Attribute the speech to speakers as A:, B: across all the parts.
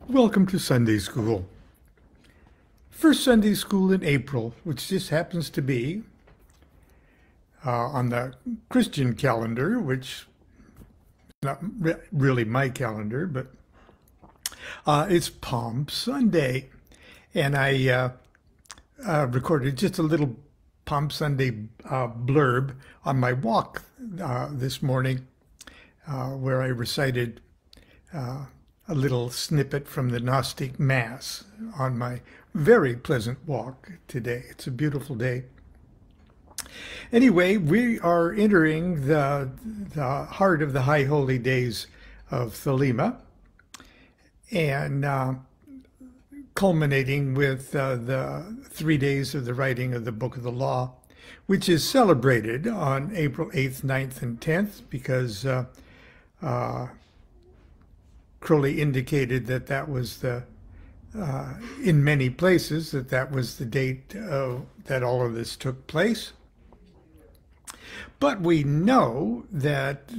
A: Welcome to Sunday School. First Sunday School in April, which just happens to be on the Christian calendar, which is not really my calendar, but it's Palm Sunday. And I recorded just a little Palm Sunday blurb on my walk this morning where I recited a little snippet from the Gnostic Mass on my very pleasant walk today. It's a beautiful day. Anyway, we are entering the heart of the High Holy Days of Thelema, and culminating with the 3 days of the writing of the Book of the Law, which is celebrated on April 8th, 9th, and 10th, because Crowley indicated that that was in many places, that was the date that all of this took place. But we know that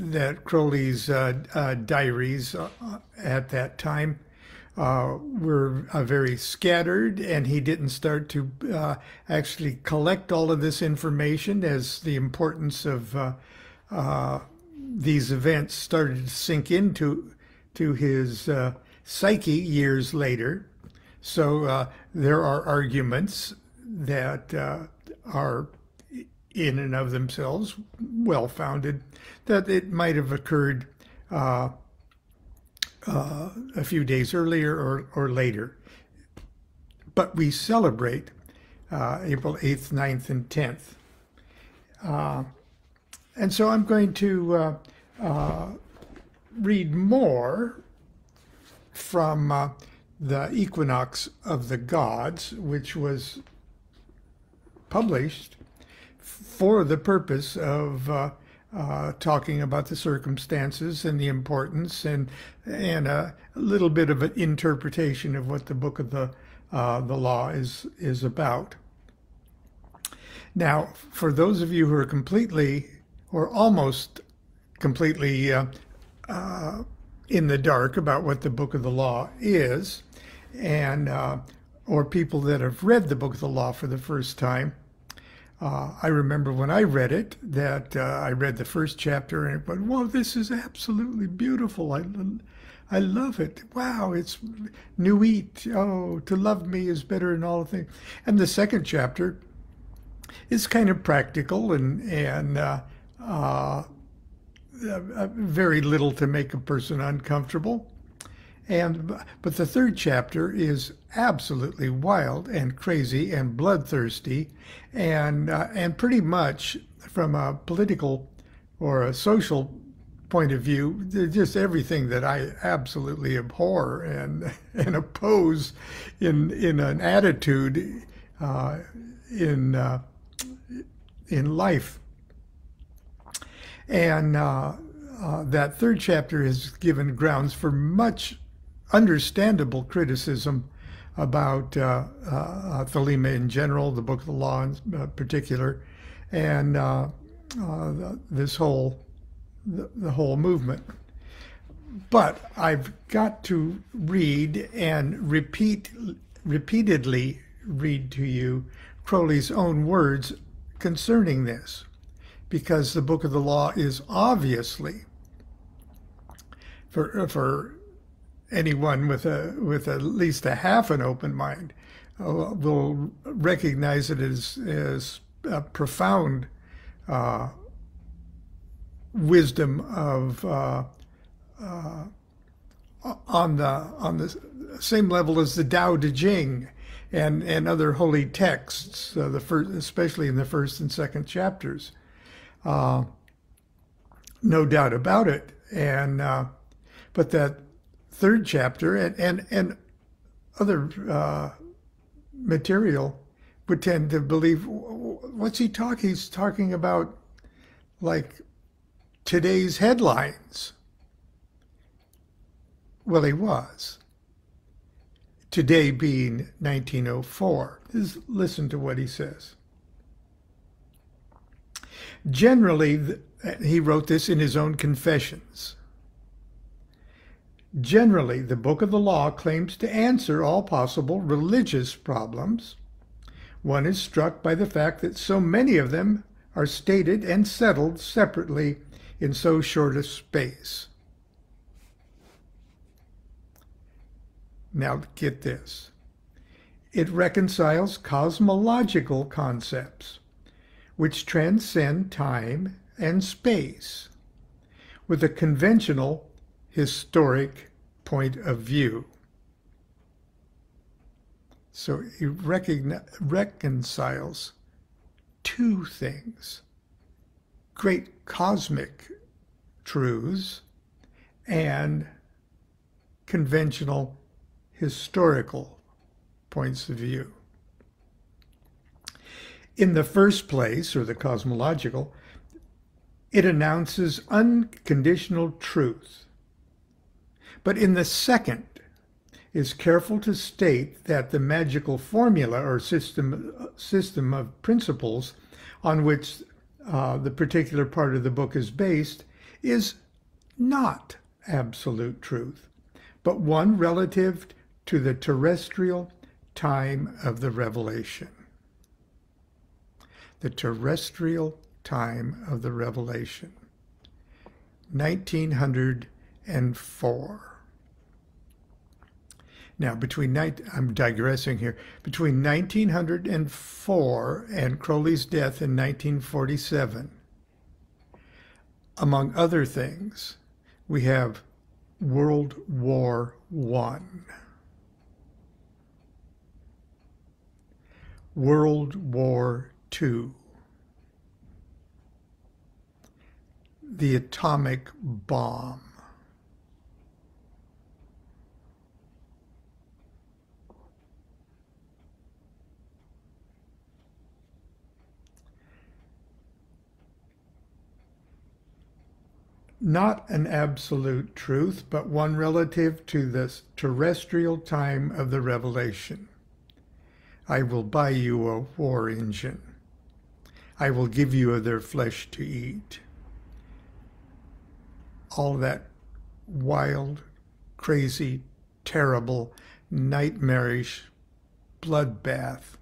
A: Crowley's diaries at that time were very scattered, and he didn't start to actually collect all of this information as the importance of these events started to sink into his psyche years later. So there are arguments that are in and of themselves well-founded that it might have occurred a few days earlier or later. But we celebrate April 8th, 9th, and 10th. And so I'm going to read more from the Equinox of the Gods, which was published for the purpose of talking about the circumstances and the importance and a little bit of an interpretation of what the Book of the Law is about. Now, for those of you who are completely or almost completely in the dark about what the Book of the Law is, and or people that have read the Book of the Law for the first time, I remember when I read it that I read the first chapter and it went, "Wow, this is absolutely beautiful. I love it. Wow, it's nuit. Oh, to love me is better than all things." And the second chapter is kind of practical and very little to make a person uncomfortable. But the third chapter is absolutely wild and crazy and bloodthirsty, and pretty much from a political or a social point of view, just everything that I absolutely abhor and oppose in an attitude in life. And that third chapter has given grounds for much understandable criticism about Thelema in general, the Book of the Law in particular, and this whole the whole movement. But I've got to read and repeatedly read to you Crowley's own words concerning this, because the Book of the Law is obviously, for anyone with at least a half an open mind, will recognize it as a profound wisdom of on the same level as the Tao Te Ching and other holy texts, especially in the first and second chapters. No doubt about it. And but that third chapter and other material would tend to believe, what's he talking? He's talking about like today's headlines. Well, he was. Today being 1904. Just listen to what he says. Generally, he wrote this in his own confessions. Generally, the Book of the Law claims to answer all possible religious problems. One is struck by the fact that so many of them are stated and settled separately in so short a space. Now get this. It reconciles cosmological concepts, which transcend time and space, with a conventional historic point of view. So he reconciles two things: great cosmic truths and conventional historical points of view. In the first place, or the cosmological, it announces unconditional truth. But in the second, is careful to state that the magical formula or system of principles on which the particular part of the book is based is not absolute truth, but one relative to the terrestrial time of the revelation. The terrestrial time of the revelation, 1904. Now, I'm digressing here. Between 1904 and Crowley's death in 1947, among other things, we have World War I, World War II, the atomic bomb, not an absolute truth, but one relative to the terrestrial time of the revelation. I will buy you a war engine. I will give you of their flesh to eat. All that wild, crazy, terrible, nightmarish bloodbath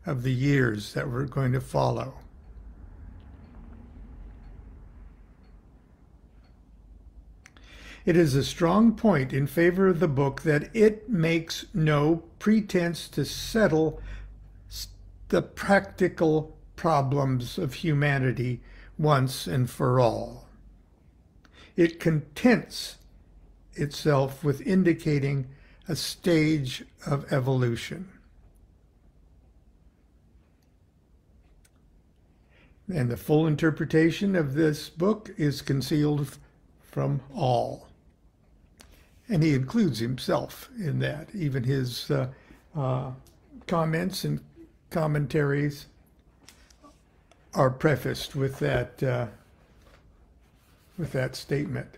A: of the years that were going to follow. It is a strong point in favor of the book that it makes no pretense to settle the practical problems of humanity once and for all. It contents itself with indicating a stage of evolution. And the full interpretation of this book is concealed from all. And he includes himself in that. Even his comments and commentaries are prefaced with that statement.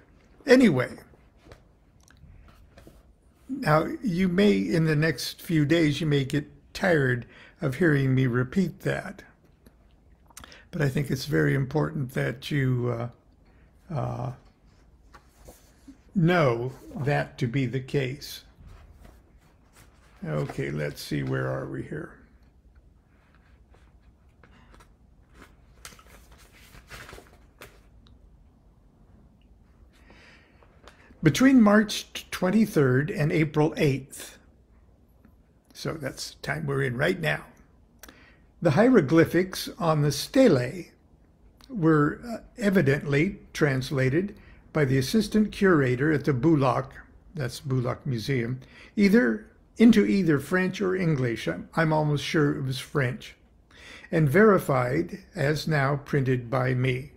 A: Anyway, now you may, in the next few days, you may get tired of hearing me repeat that. But I think it's very important that you know that to be the case. Okay, let's see, where are we here? Between March 23rd and April 8th, so that's the time we're in right now, the hieroglyphics on the stelae were evidently translated by the assistant curator at the Bullock, that's Bullock Museum, into either French or English. I'm almost sure it was French, and verified as now printed by me.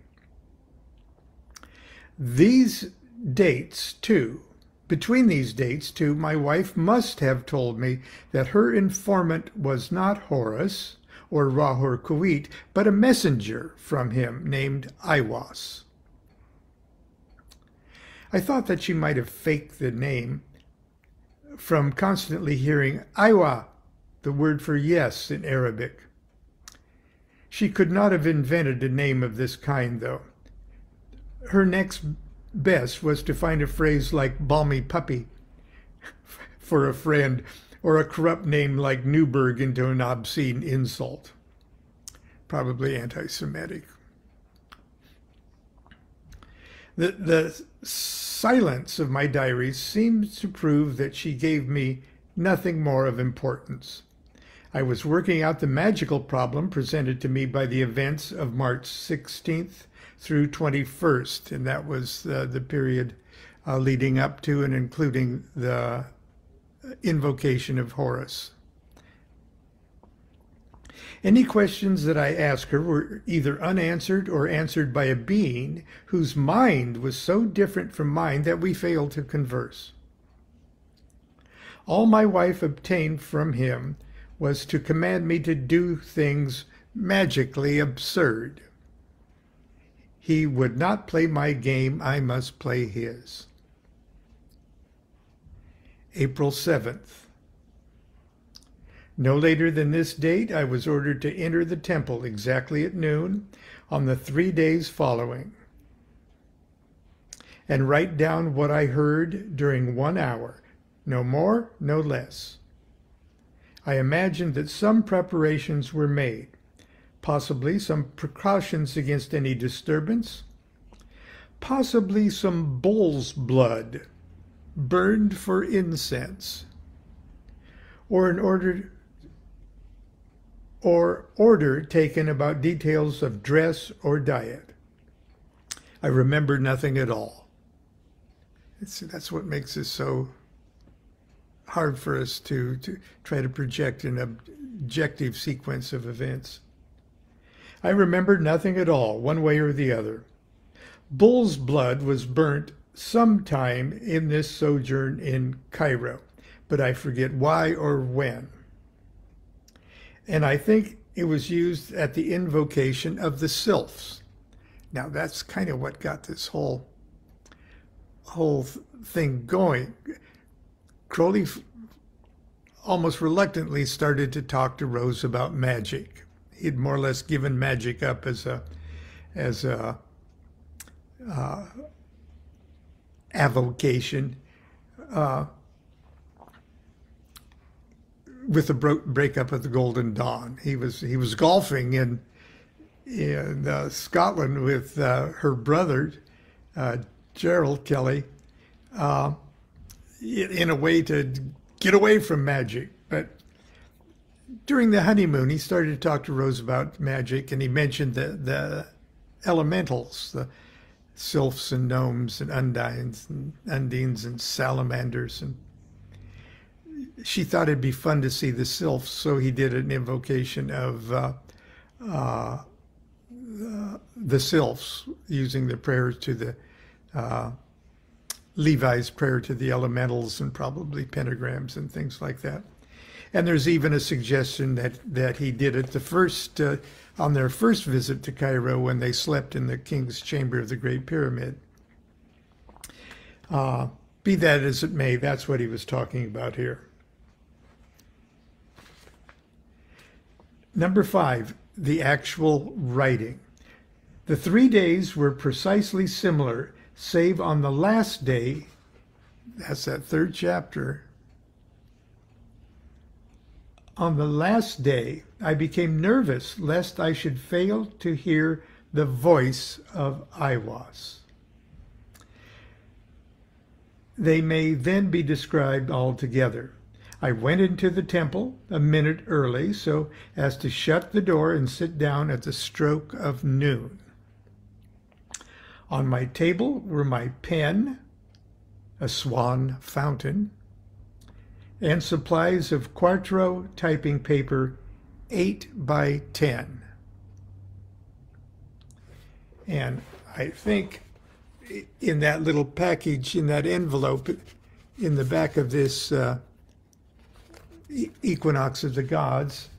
A: These dates, too, between these dates, too, my wife must have told me that her informant was not Horus or Ra-Hoor-Khuit, but a messenger from him named Aiwass. I thought that she might have faked the name from constantly hearing Aiwa, the word for yes in Arabic. She could not have invented a name of this kind, though. Her next best was to find a phrase like balmy puppy for a friend, or a corrupt name like Newberg into an obscene insult. Probably anti-Semitic. The silence of my diaries seems to prove that she gave me nothing more of importance. I was working out the magical problem presented to me by the events of March 16th through 21st, and that was the period leading up to and including the invocation of Horus. Any questions that I asked her were either unanswered or answered by a being whose mind was so different from mine that we failed to converse. All my wife obtained from him was to command me to do things magically absurd. He would not play my game, I must play his. April 7th. No later than this date, I was ordered to enter the temple exactly at noon on the 3 days following, and write down what I heard during 1 hour, no more, no less. I imagined that some preparations were made, possibly some precautions against any disturbance, possibly some bull's blood burned for incense, or order taken about details of dress or diet. I remember nothing at all. That's what makes it so hard for us to try to project an objective sequence of events. I remember nothing at all, one way or the other. Bull's blood was burnt sometime in this sojourn in Cairo, but I forget why or when. And I think it was used at the invocation of the sylphs. Now that's kind of what got this whole thing going. Crowley almost reluctantly started to talk to Rose about magic. He'd more or less given magic up as a avocation with the breakup of the Golden Dawn. He was golfing in Scotland with her brother Gerald Kelly in a way to get away from magic. But during the honeymoon, he started to talk to Rose about magic, and he mentioned the elementals, the sylphs and gnomes and undines and salamanders. And she thought it'd be fun to see the sylphs, so he did an invocation of the sylphs, using the prayer to the Levi's prayer to the elementals, and probably pentagrams and things like that. And there's even a suggestion that he did it on their first visit to Cairo, when they slept in the king's chamber of the Great Pyramid. Be that as it may, that's what he was talking about here. Number 5, the actual writing. The 3 days were precisely similar, save on the last day, that's that 3rd chapter. On the last day, I became nervous lest I should fail to hear the voice of Aiwass. They may then be described all together. I went into the temple a minute early, so as to shut the door and sit down at the stroke of noon. On my table were my pen, a swan fountain, and supplies of quarto typing paper 8 by 10. And I think in that little package, in that envelope, in the back of this Equinox of the Gods,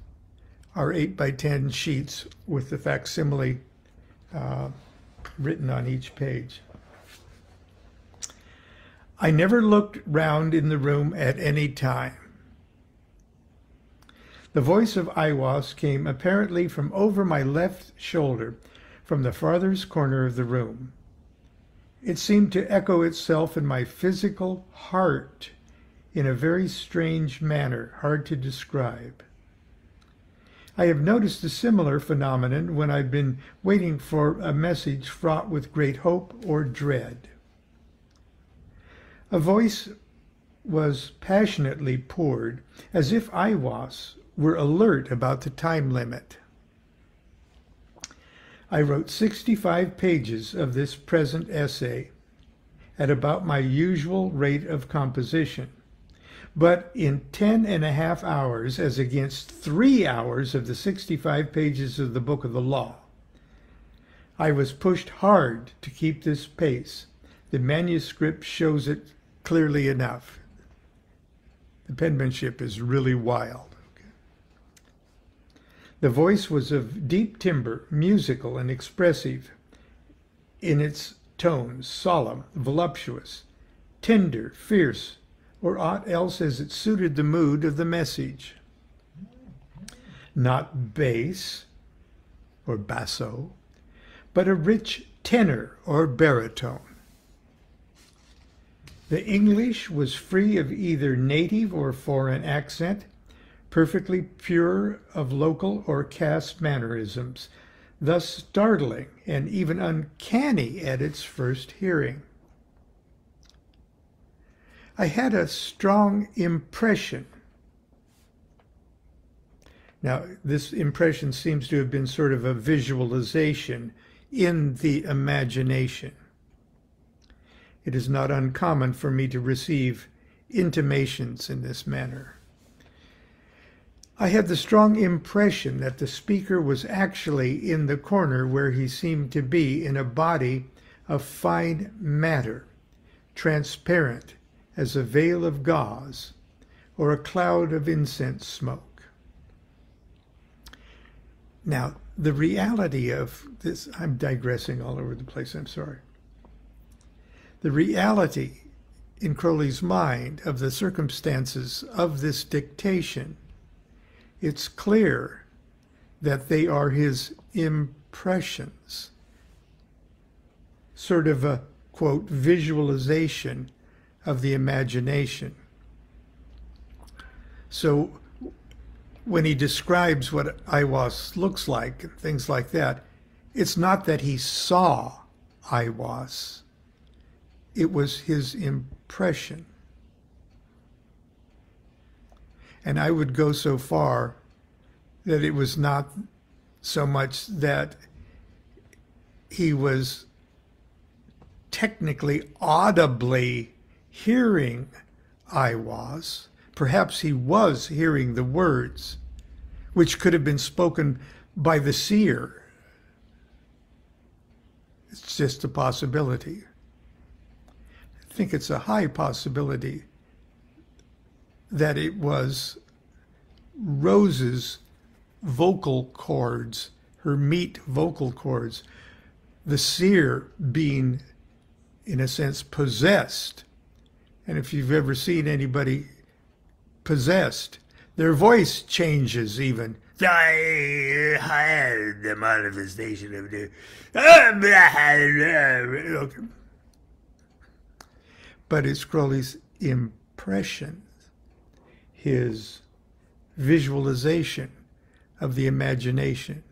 A: are 8 by 10 sheets with the facsimile written on each page. I never looked round in the room at any time. The voice of Aiwass came apparently from over my left shoulder, from the farthest corner of the room. It seemed to echo itself in my physical heart in a very strange manner, hard to describe. I have noticed a similar phenomenon when I've been waiting for a message fraught with great hope or dread. A voice was passionately poured, as if Aiwass were alert about the time limit. I wrote 65 pages of this present essay at about my usual rate of composition, but in 10.5 hours, as against 3 hours of the 65 pages of the Book of the Law. I was pushed hard to keep this pace. The manuscript shows it clearly enough. The penmanship is really wild. The voice was of deep timbre, musical and expressive in its tones, solemn, voluptuous, tender, fierce, or aught else as it suited the mood of the message. Not bass or basso, but a rich tenor or baritone. The English was free of either native or foreign accent, perfectly pure of local or caste mannerisms, thus startling and even uncanny at its first hearing. I had a strong impression. Now, this impression seems to have been sort of a visualization in the imagination. It is not uncommon for me to receive intimations in this manner. I had the strong impression that the speaker was actually in the corner where he seemed to be in a body of fine matter, transparent as a veil of gauze or a cloud of incense smoke. Now, the reality of this, I'm digressing all over the place, I'm sorry. The reality in Crowley's mind of the circumstances of this dictation, it's clear that they are his impressions, sort of a, quote, visualization of the imagination. So when he describes what Aiwass looks like and things like that, it's not that he saw Aiwass. It was his impression. And I would go so far that it was not so much that he was technically audibly hearing Aiwass. Perhaps he was hearing the words, which could have been spoken by the seer. It's just a possibility. I think it's a high possibility that it was Rose's vocal cords, her meat vocal cords, the seer being, in a sense, possessed. And if you've ever seen anybody possessed, their voice changes even. I had the manifestation of the... Okay. But it's Crowley's impression, his visualization of the imagination.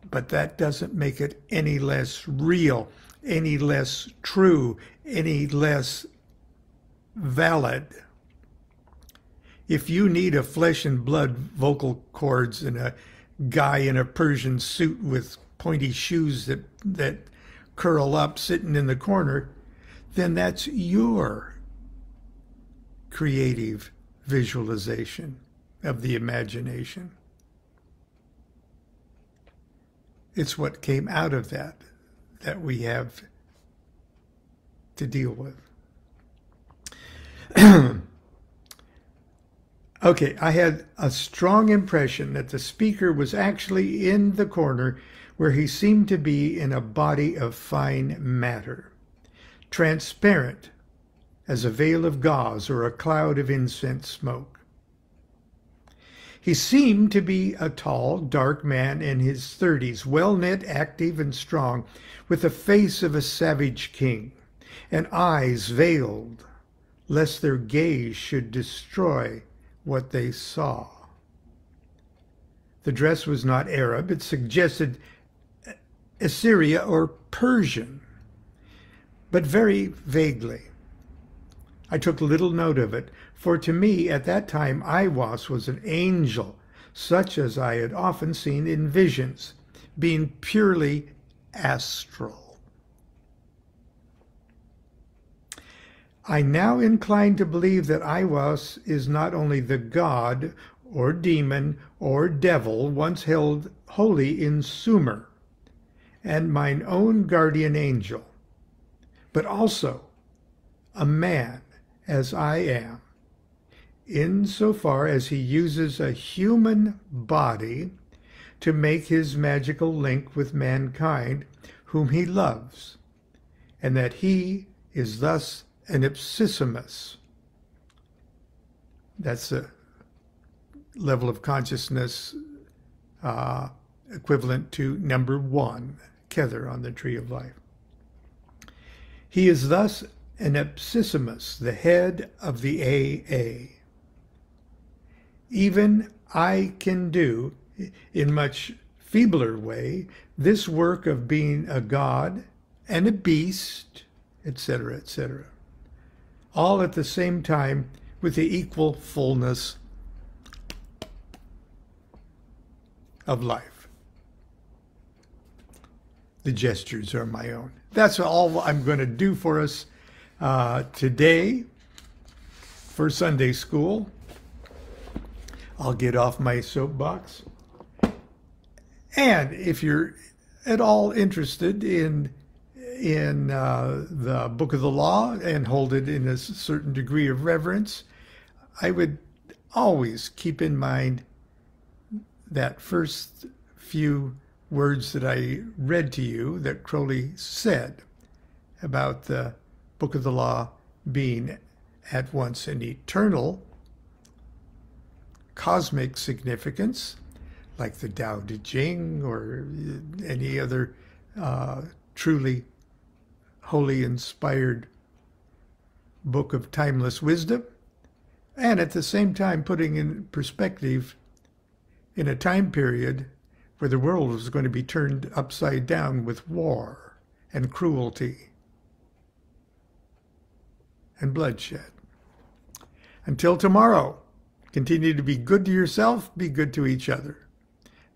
A: But that doesn't make it any less real, any less true, any less valid. If you need a flesh and blood vocal cords and a guy in a Persian suit with pointy shoes that curl up sitting in the corner, then that's your creative visualization of the imagination. It's what came out of that we have to deal with. Okay, I had a strong impression that the speaker was actually in the corner where he seemed to be in a body of fine matter, transparent as a veil of gauze or a cloud of incense smoke. He seemed to be a tall, dark man in his 30s, well-knit, active, and strong, with the face of a savage king, and eyes veiled, lest their gaze should destroy what they saw. The dress was not Arab. It suggested Assyria or Persian, but very vaguely. I took little note of it, for to me at that time Aiwass was an angel, such as I had often seen in visions, being purely astral. I now incline to believe that Aiwass is not only the god or demon or devil once held holy in Sumer, and mine own guardian angel, but also a man as I am, insofar as he uses a human body to make his magical link with mankind whom he loves, and that he is thus an ipsissimus. That's a level of consciousness equivalent to number 1, Kether on the Tree of Life. He is thus an ipsissimus, the head of the AA. Even I can do, in much feebler way, this work of being a god and a beast, etc., etc., all at the same time with the equal fullness of life. The gestures are my own. That's all I'm going to do for us today for Sunday school. I'll get off my soapbox. And if you're at all interested in the Book of the Law and hold it in a certain degree of reverence, I would always keep in mind that first few words that I read to you that Crowley said about the Book of the Law being at once an eternal cosmic significance, like the Tao Te Ching or any other truly holy inspired book of timeless wisdom, and at the same time putting in perspective in a time period where the world was going to be turned upside down with war and cruelty and bloodshed. Until tomorrow, continue to be good to yourself, be good to each other.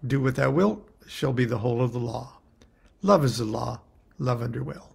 A: Do what thou wilt shall be the whole of the law. Love is the law, love under will.